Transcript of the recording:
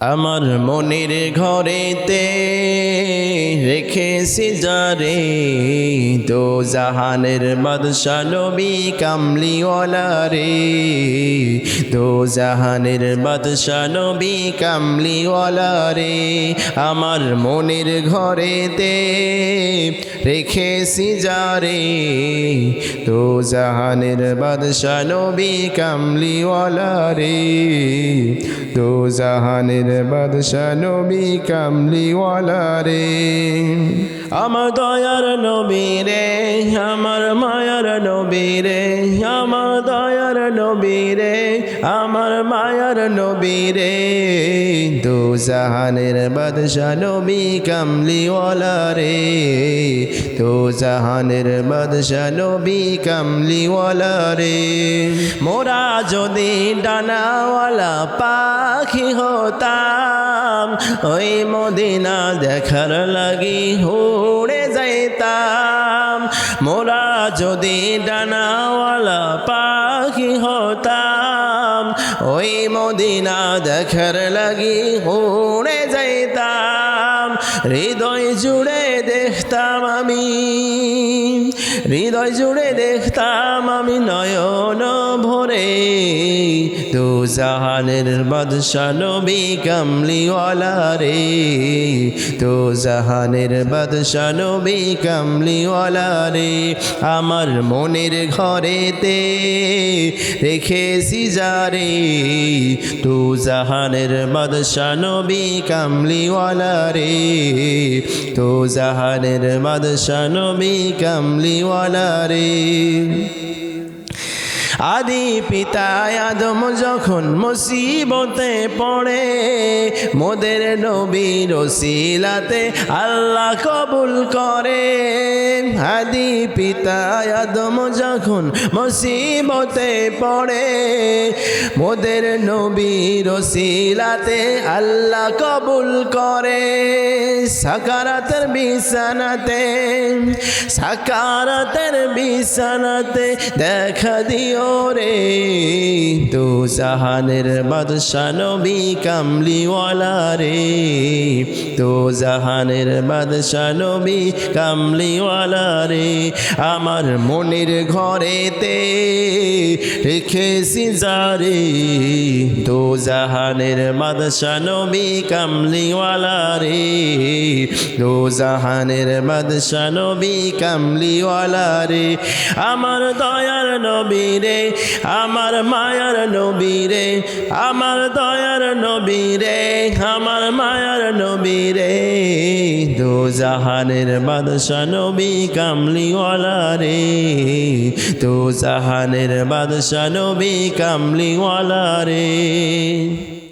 আমার মনের ঘরেতে রেখেছি যারে দো জাহানের বাদশা নবী কামলিওয়ালা রে দো জাহানের বাদশা নবী কামলিওয়ালা রে আমার মনের ঘরেতে রেখেছি যারে দো জাহানের বাদশা নবী কামলিওয়ালা রে দো জাহানের বাদশা নবী কামলিওয়ালা রে আমার দয়ার নবী রে আমার মায়ার নবী রে আমার দয়ার নবী রে আমার মায়ার নবী রে দো জাহানের বাদশা নবী কামলিওয়ালা রে দো জাহানের বাদশা নবী কামলিওয়ালা রে মোরা যদি ডানাওয়ালা পাখি হতাম ওই মদিনা দেখার লাগি উড়ে যাইতাম মোরা যদি ডানাওয়ালা পাখি হতাম ওই মদিনা দেখার লাগি উড়ে যাইতাম হৃদয় জুড়ে দেখতাম আমি হৃদয় জুড়ে দেখতাম আমি নয়ন ভরে দো জাহানের বাদশা নবী কামলিওয়ালা রে দো জাহানের বাদশা নবী কামলিওয়ালা রে আমার মনের ঘরেতে রেখেছি যারে দো জাহানের বাদশা নবী কামলিওয়ালা রে দো জাহানের বাদশা নবী কামলিওয়ালা রে আদি পিতা আদম যখন মুসিবতে পড়ে মোদের নবীর ওসিলাতে আল্লাহ কবুল করে আদি পিতা আদম যখন মুসিবতে পড়ে মোদের নবীর ওসিলাতে আল্লাহ কবুল করে সাকারাতের বিছানাতে দেখা দিও রে দো জাহানের বাদশা নবী কামলিওয়ালা রে দো জাহানের বাদশা নবী কামলিওয়ালা রে আমার মনের ঘরেতে রেখেছি যারে দো জাহানের বাদশা নবী কামলিওয়ালা রে দো জাহানের বাদশা নবী কামলিওয়ালা রে আমার দয়ার নবী রে আমার মায়ার নবী রে আমার দয়ার নবী রে আমার মায়ার নবী রে দো জাহানের বাদশা নবী কামলিওয়ালা রে দো জাহানের বাদশা নবী কামলিওয়ালা রে।